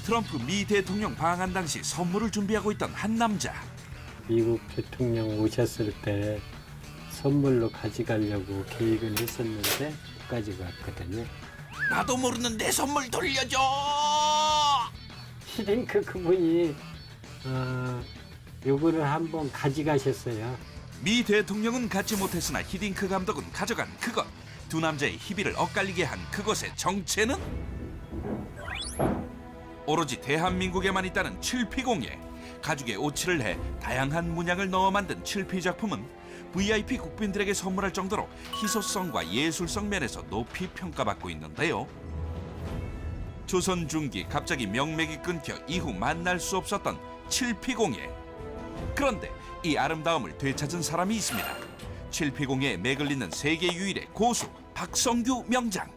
트럼프 미 대통령 방한 당시 선물을 준비하고 있던 한 남자. 미국 대통령 오셨을 때 선물로 가져가려고 계획을 했었는데 못 가져갔거든요. 나도 모르는 내 선물 돌려줘. 히딩크 그분이 요거를 한번 가져가셨어요. 미 대통령은 갖지 못했으나 히딩크 감독은 가져간 그것. 두 남자의 희비를 엇갈리게 한 그것의 정체는 오로지 대한민국에만 있다는 칠피공예. 가죽에 오칠을 해 다양한 문양을 넣어 만든 칠피 작품은 VIP 국빈들에게 선물할 정도로 희소성과 예술성 면에서 높이 평가받고 있는데요. 조선 중기 갑자기 명맥이 끊겨 이후 만날 수 없었던 칠피공예. 그런데 이 아름다움을 되찾은 사람이 있습니다. 칠피공예에 맥을 잇는 세계 유일의 고수 박성규 명장.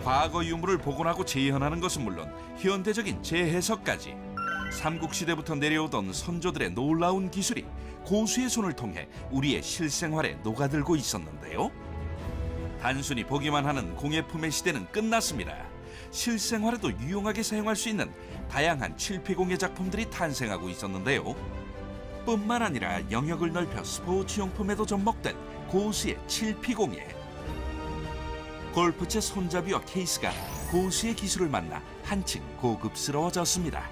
과거 유물을 복원하고 재현하는 것은 물론 현대적인 재해석까지 삼국시대부터 내려오던 선조들의 놀라운 기술이 고수의 손을 통해 우리의 실생활에 녹아들고 있었는데요. 단순히 보기만 하는 공예품의 시대는 끝났습니다. 실생활에도 유용하게 사용할 수 있는 다양한 칠피공예 작품들이 탄생하고 있었는데요. 뿐만 아니라 영역을 넓혀 스포츠용품에도 접목된 고수의 칠피공예. 골프채 손잡이와 케이스가 고수의 기술을 만나 한층 고급스러워졌습니다.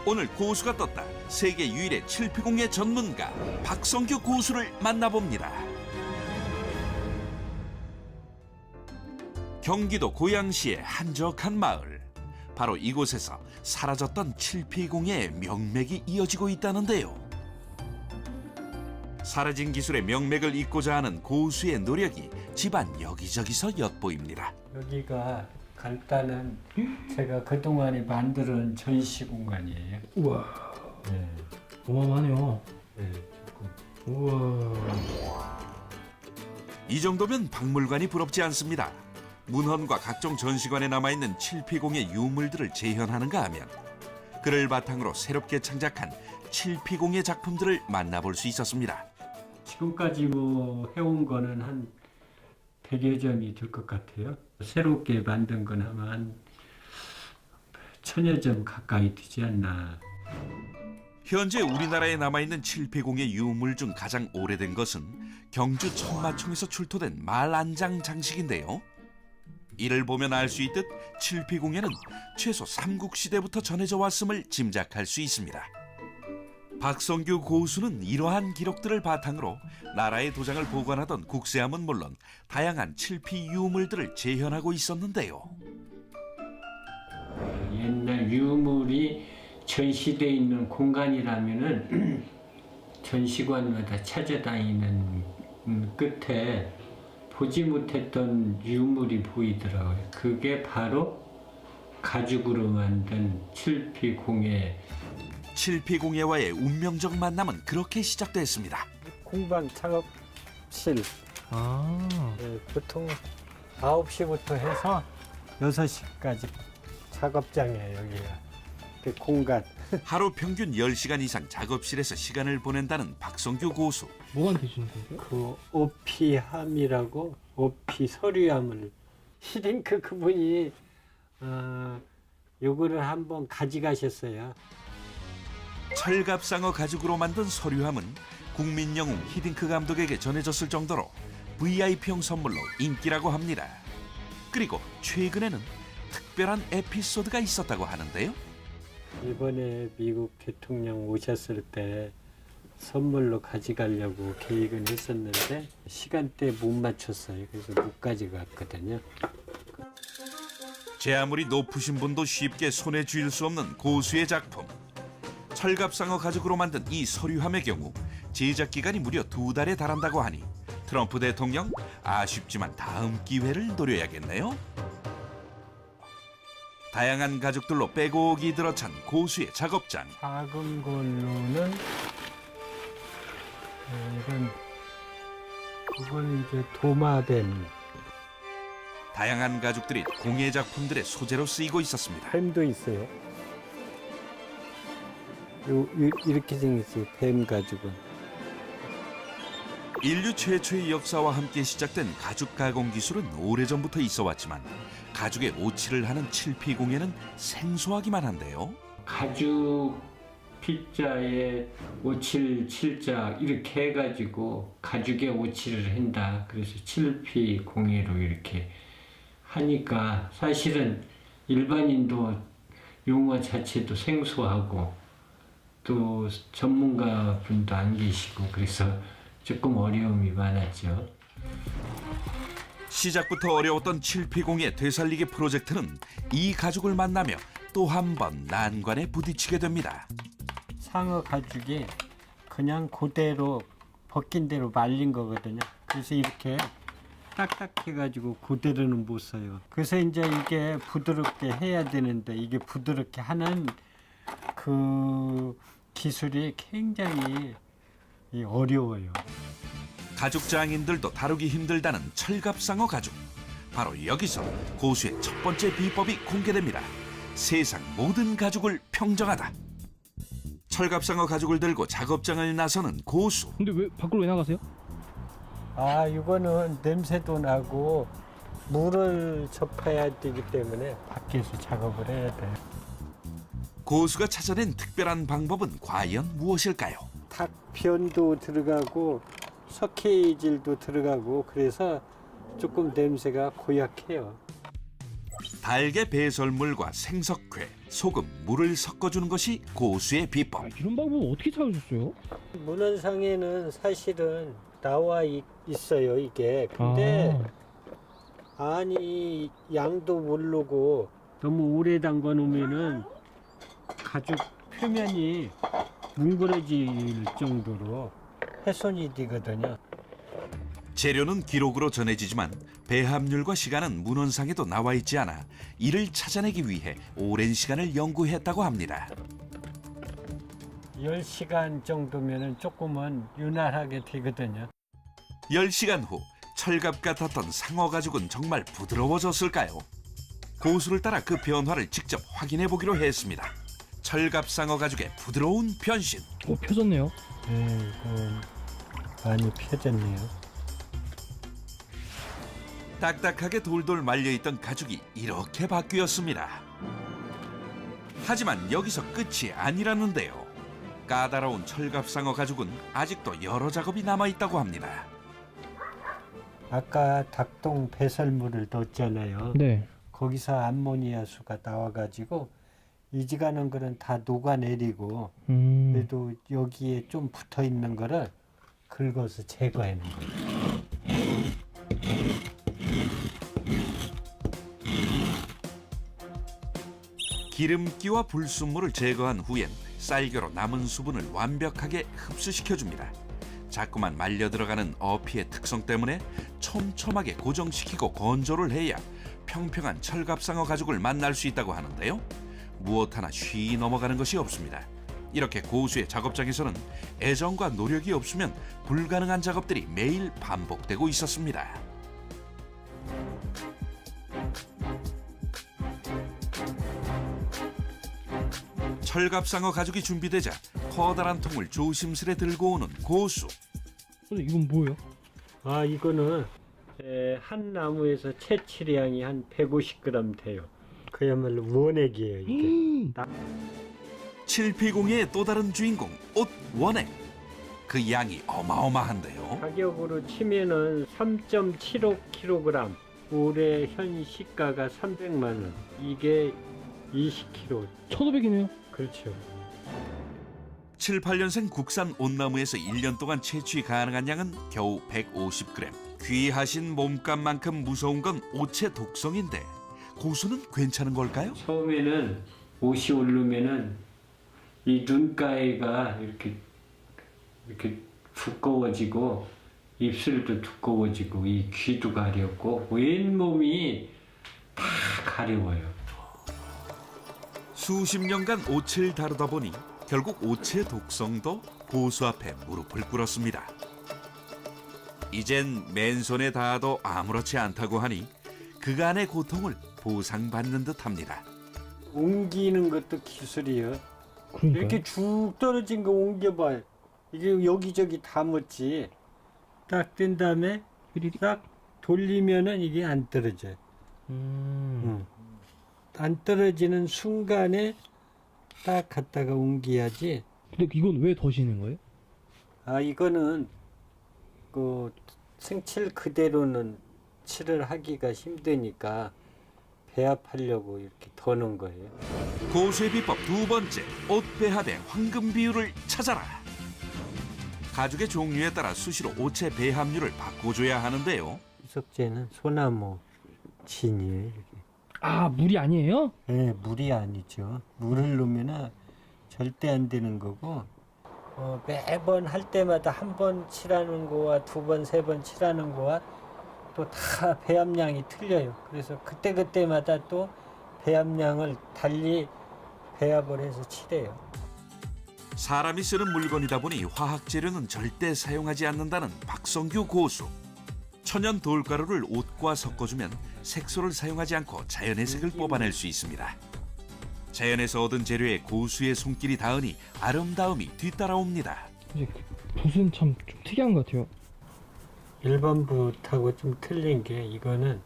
오늘 고수가 떴다. 세계 유일의 칠피공예 전문가 박성규 고수를 만나봅니다. 경기도 고양시의 한적한 마을. 바로 이곳에서 사라졌던 칠피공예의 명맥이 이어지고 있다는데요. 사라진 기술의 명맥을 잇고자 하는 고수의 노력이 집안 여기저기서 엿보입니다. 여기가 간단한 제가 그동안에 만든 전시 공간이에요. 우와, 네. 어마어마하네요. 네. 우와. 이 정도면 박물관이 부럽지 않습니다. 문헌과 각종 전시관에 남아있는 칠피공예 유물들을 재현하는가 하면 그를 바탕으로 새롭게 창작한 칠피공예 작품들을 만나볼 수 있었습니다. 지금까지 뭐 해온 거는 한 100여 점이 될 것 같아요. 새롭게 만든 건 아마 한 1000여 점 가까이 되지 않나. 현재 우리나라에 남아있는 칠피공예 유물 중 가장 오래된 것은 경주 천마총에서 출토된 말안장 장식인데요. 이를 보면 알 수 있듯 칠피공예는 최소 삼국시대부터 전해져 왔음을 짐작할 수 있습니다. 박성규 고수는 이러한 기록들을 바탕으로 나라의 도장을 보관하던 국세함은 물론 다양한 칠피 유물들을 재현하고 있었는데요. 옛날 유물이 전시되어 있는 공간이라면은 전시관마다 찾아다니는 끝에 보지 못했던 유물이 보이더라고요. 그게 바로 가죽으로 만든 칠피공예. 칠피공예와의 운명적 만남은 그렇게 시작됐습니다. 공방 작업실 아, 보통 9시부터 해서 6시까지 작업장이에요. 여기가 그 공간. 하루 평균 10시간 이상 작업실에서 시간을 보낸다는 박성규 고수. 뭐 만드시는 거예요? 그 오피함이라고 오피 서류함을 히딩크 그분이 요거를 한번 가져가셨어요. 철갑상어 가죽으로 만든 서류함은 국민 영웅 히딩크 감독에게 전해졌을 정도로 VIP용 선물로 인기라고 합니다. 그리고 최근에는 특별한 에피소드가 있었다고 하는데요. 이번에 미국 대통령 오셨을 때 선물로 가져가려고 계획을 했었는데 시간대 못 맞췄어요. 그래서 못 가져갔거든요. 제 아무리 높으신 분도 쉽게 손에 쥘 수 없는 고수의 작품. 철갑상어 가죽으로 만든 이 서류함의 경우 제작 기간이 무려 2달에 달한다고 하니 트럼프 대통령 아쉽지만 다음 기회를 노려야겠네요. 다양한 가죽들로 빼곡이 들어찬 고수의 작업장. 작은 걸로는 이건 이제 도마뱀. 다양한 가죽들이 공예 작품들의 소재로 쓰이고 있었습니다. 뱀도 있어요. 이렇게 생겼어요. 뱀 가죽은. 인류 최초의 역사와 함께 시작된 가죽 가공 기술은 오래전부터 있어왔지만 가죽에 오칠을 하는 칠피공예는 생소하기만 한데요. 가죽 피자에 오칠 칠자 이렇게 해가지고 가죽에 오칠을 한다. 그래서 칠피 공예로 이렇게 하니까 사실은 일반인도 용어 자체도 생소하고 또 전문가 분도 안 계시고 그래서 조금 어려움이 많았죠. 시작부터 어려웠던 칠피공예 되살리기 프로젝트는 이 가죽을 만나며 또 한 번 난관에 부딪히게 됩니다. 상어 가죽이 그냥 그대로 벗긴 대로 말린 거거든요. 그래서 이렇게 딱딱해가지고 그대로는 못 써요. 그래서 이제 이게 부드럽게 해야 되는데 이게 부드럽게 하는 그 기술이 굉장히 어려워요. 가죽 장인들도 다루기 힘들다는 철갑상어 가죽. 바로 여기서 고수의 첫 번째 비법이 공개됩니다. 세상 모든 가죽을 평정하다. 철갑상어 가죽을 들고 작업장을 나서는 고수. 근데 왜 밖으로 왜 나가세요? 아, 이거는 냄새도 나고 물을 접해야 되기 때문에 밖에서 작업을 해야 돼요. 고수가 찾아낸 특별한 방법은 과연 무엇일까요? 닭변도 들어가고 석회질도 들어가고 그래서 조금 냄새가 고약해요. 달걀 배설물과 생석회, 소금, 물을 섞어주는 것이 고수의 비법. 이런 방법 어떻게 찾으셨어요? 문헌상에는 사실은 나와 있어요 이게. 근데 아니 양도 모르고 너무 오래 담궈 놓으면은 가죽 표면이 뭉그러질 정도로 훼손이 되거든요. 재료는 기록으로 전해지지만 배합률과 시간은 문헌상에도 나와 있지 않아 이를 찾아내기 위해 오랜 시간을 연구했다고 합니다. 10시간 정도면은 조금은 유난하게 되거든요. 10시간 후 철갑 같았던 상어 가죽은 정말 부드러워졌을까요? 고수를 따라 그 변화를 직접 확인해 보기로 했습니다. 철갑 상어 가죽의 부드러운 변신. 펴졌네요. 네, 이거 많이 펴졌네요. 딱딱하게 돌돌 말려있던 가죽이 이렇게 바뀌었습니다. 하지만 여기서 끝이 아니라는데요. 까다로운 철갑상어 가죽은 아직도 여러 작업이 남아있다고 합니다. 아까 닭똥 배설물을 넣었잖아요. 네. 거기서 암모니아 수가 나와가지고 이지가는 거는 다 녹아내리고 그래도 여기에 좀 붙어 있는 거를 긁어서 제거하는 거예요. 기름기와 불순물을 제거한 후엔 쌀겨로 남은 수분을 완벽하게 흡수시켜줍니다. 자꾸만 말려 들어가는 어피의 특성 때문에 촘촘하게 고정시키고 건조를 해야 평평한 철갑상어 가죽을 만날 수 있다고 하는데요. 무엇 하나 쉬이 넘어가는 것이 없습니다. 이렇게 고수의 작업장에서는 애정과 노력이 없으면 불가능한 작업들이 매일 반복되고 있었습니다. 철갑상어 가죽이 준비되자 커다란 통을 조심스레 들고 오는 고수. 이건 뭐예요? 아, 이거는 한 나무에서 채취량이 한 150g 돼요. 그야말로 원액이에요, 이게. 칠피공예의 또 다른 주인공 옷 원액. 그 양이 어마어마한데요. 가격으로 치면은 3.75kg. 올해 현 시가가 300만 원. 이게 20kg. 1,500이네요. 그렇죠. 7, 8년생 국산 온나무에서 1년 동안 채취 가능한 양은 겨우 150g. 귀하신 몸값만큼 무서운 건 옷의 독성인데 고수는 괜찮은 걸까요? 처음에는 옷이 오르면은 이 눈가에가 이렇게 두꺼워지고 입술도 두꺼워지고 이 귀도 가렵고 온 몸이 다 가려워요. 수십 년간 옷을 다루다 보니 결국 옷의 독성도 고수 앞에 무릎을 꿇었습니다. 이젠 맨손에 닿아도 아무렇지 않다고 하니 그간의 고통을 보상받는 듯합니다. 옮기는 것도 기술이에요. 그러니까요. 이렇게 쭉 떨어진 거 옮겨봐. 이게 여기저기 다 묻지. 딱 뜬 다음에 휘리릭. 딱 돌리면은 이게 안 떨어져요. 안 떨어지는 순간에 딱 갖다가 옮겨야지. 근데 이건 왜 더시는 거예요? 아, 이거는 그 생칠 그대로는 칠을 하기가 힘드니까 배합하려고 이렇게 더는 거예요. 고수의 비법 두 번째, 옷 배합의 황금 비율을 찾아라. 가죽의 종류에 따라 수시로 옷의 배합률을 바꿔줘야 하는데요. 이석재는 소나무 진이에요. 이게. 아, 물이 아니에요? 네, 물이 아니죠. 물을 넣으면 절대 안 되는 거고, 매번 할 때마다 한 번 칠하는 거와 두 번, 세 번 칠하는 거와 또 다 배합량이 틀려요. 그래서 그때그때마다 또 배합량을 달리 배합을 해서 칠해요. 사람이 쓰는 물건이다 보니 화학 재료는 절대 사용하지 않는다는 박성규 고수. 천연 돌가루를 옷과 섞어주면 색소를 사용하지 않고 자연의 색을 뽑아낼 수 있습니다. 자연에서 얻은 재료에 고수의 손길이 닿으니 아름다움이 뒤따라옵니다. 이제 붓은 참 좀 특이한 것 같아요. 일반 붓하고 좀 틀린 게 이거는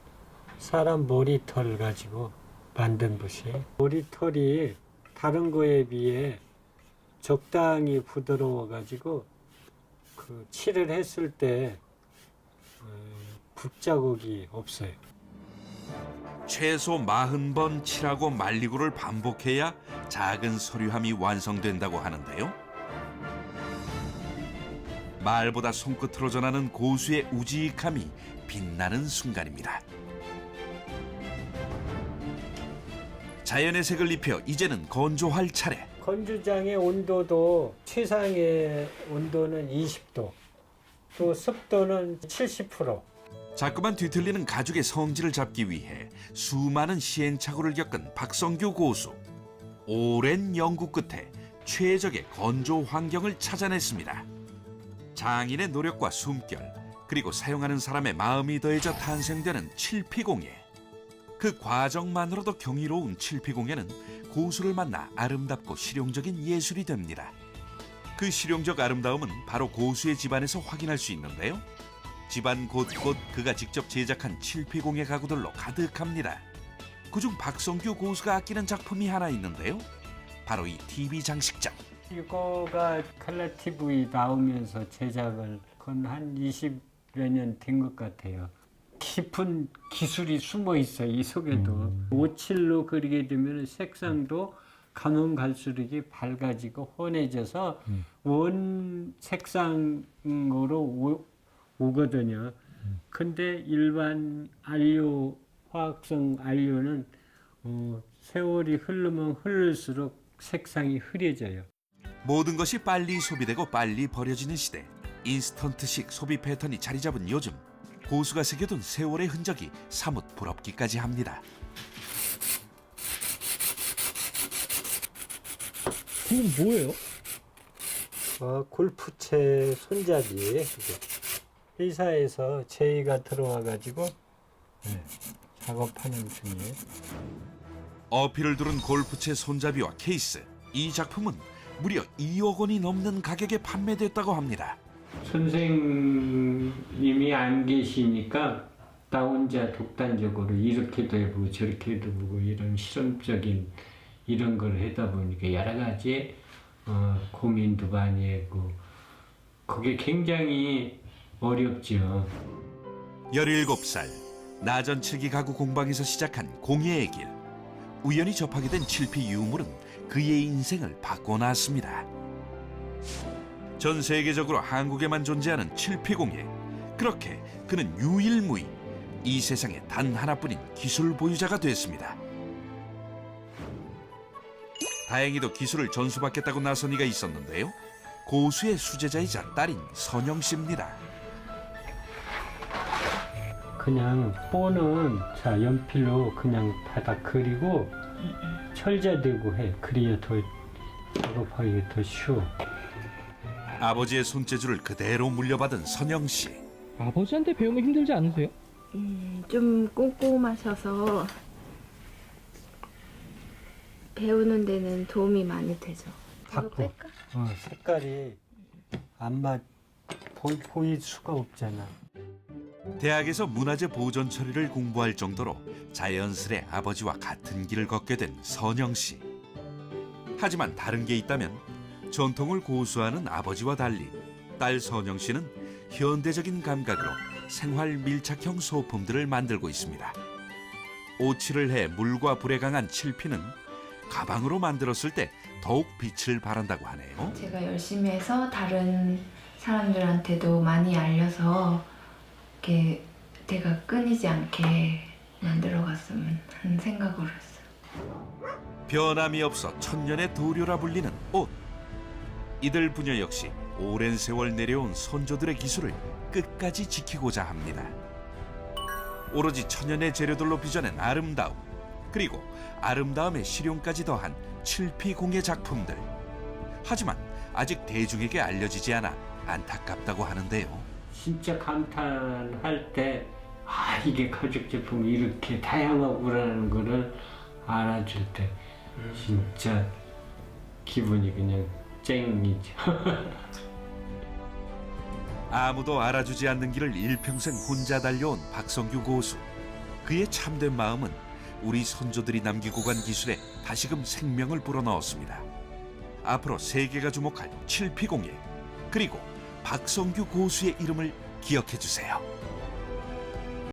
사람 머리털 가지고 만든 붓이에요. 머리털이 다른 거에 비해 적당히 부드러워 가지고 그 칠을 했을 때 붓 자국이 없어요. 최소 40번 칠하고 말리고를 반복해야 작은 서류함이 완성된다고 하는데요. 말보다 손끝으로 전하는 고수의 우직함이 빛나는 순간입니다. 자연의 색을 입혀 이제는 건조할 차례. 건조장의 온도도 최상의 온도는 20도, 또 습도는 70%. 자꾸만 뒤틀리는 가죽의 성질을 잡기 위해 수많은 시행착오를 겪은 박성규 고수. 오랜 연구 끝에 최적의 건조 환경을 찾아냈습니다. 장인의 노력과 숨결, 그리고 사용하는 사람의 마음이 더해져 탄생되는 칠피공예. 그 과정만으로도 경이로운 칠피공예는 고수를 만나 아름답고 실용적인 예술이 됩니다. 그 실용적 아름다움은 바로 고수의 집안에서 확인할 수 있는데요. 집안 곳곳 그가 직접 제작한 칠피공예 가구들로 가득합니다. 그중 박성규 고수가 아끼는 작품이 하나 있는데요. 바로 이 TV 장식장. 이거가 컬러 TV 나오면서 제작을 한 20여 년 된 것 같아요. 깊은 기술이 숨어 있어요, 이 속에도. 오칠로 그리게 되면 색상도 가면 갈수록 밝아지고 환해져서 원 색상으로 오거든요. 근데 일반 안료, 화학성 안료는 세월이 흐르면 흐를수록 색상이 흐려져요. 모든 것이 빨리 소비되고 빨리 버려지는 시대. 인스턴트식 소비 패턴이 자리 잡은 요즘. 고수가 새겨둔 세월의 흔적이 사뭇 부럽기까지 합니다. 그건 뭐예요? 골프채 손잡이에요. 회사에서 제의가 들어와가지고 작업하는 중이에요. 어필을 두른 골프채 손잡이와 케이스. 이 작품은 무려 2억 원이 넘는 가격에 판매됐다고 합니다. 선생님이 안 계시니까 나 혼자 독단적으로 이렇게도 해보고 저렇게도 해보고 이런 실험적인 이런 걸 하다 보니까 여러 가지 고민도 많이 하고 그게 굉장히 어렵죠. 17살 나전칠기 가구 공방에서 시작한 공예의 길. 우연히 접하게 된 칠피 유물은 그의 인생을 바꿔놨습니다. 전 세계적으로 한국에만 존재하는 칠피공예. 그렇게 그는 유일무이 이 세상에 단 하나뿐인 기술 보유자가 됐습니다. 다행히도 기술을 전수받겠다고 나선 이가 있었는데요. 고수의 수제자이자 딸인 선영 씨입니다. 그냥 뽀는 자 연필로 그냥 바닥 그리고 철자되고 해. 그래야 더 작업하기가 더 쉬워. 아버지의 손재주를 그대로 물려받은 선영 씨. 아버지한테 배우면 힘들지 않으세요? 좀 꼼꼼하셔서 배우는 데는 도움이 많이 되죠. 이거 바꿔. 뺄까? 색깔이 안 보일 수가 없잖아. 대학에서 문화재 보존 처리를 공부할 정도로 자연스레 아버지와 같은 길을 걷게 된 선영 씨. 하지만 다른 게 있다면 전통을 고수하는 아버지와 달리 딸 선영 씨는 현대적인 감각으로 생활 밀착형 소품들을 만들고 있습니다. 오칠을 해 물과 불에 강한 칠피는 가방으로 만들었을 때 더욱 빛을 발한다고 하네요. 제가 열심히 해서 다른 사람들한테도 많이 알려서 이렇게 내가 끊이지 않게 만들어갔으면 하는 생각으로 했어요. 변함이 없어 천년의 도료라 불리는 옷. 이들 부녀 역시 오랜 세월 내려온 선조들의 기술을 끝까지 지키고자 합니다. 오로지 천연의 재료들로 빚어낸 아름다움, 그리고 아름다움의 실용까지 더한 칠피공예 작품들. 하지만 아직 대중에게 알려지지 않아 안타깝다고 하는데요. 진짜 감탄할 때, 아, 이게 가죽 제품이 이렇게 다양하구라는 거를 알아줄 때, 진짜 기분이 그냥 쨍이죠. 아무도 알아주지 않는 길을 일평생 혼자 달려온 박성규 고수. 그의 참된 마음은 우리 선조들이 남기고 간 기술에 다시금 생명을 불어넣었습니다. 앞으로 세계가 주목할 칠피공예, 그리고 박성규 고수의 이름을 기억해 주세요.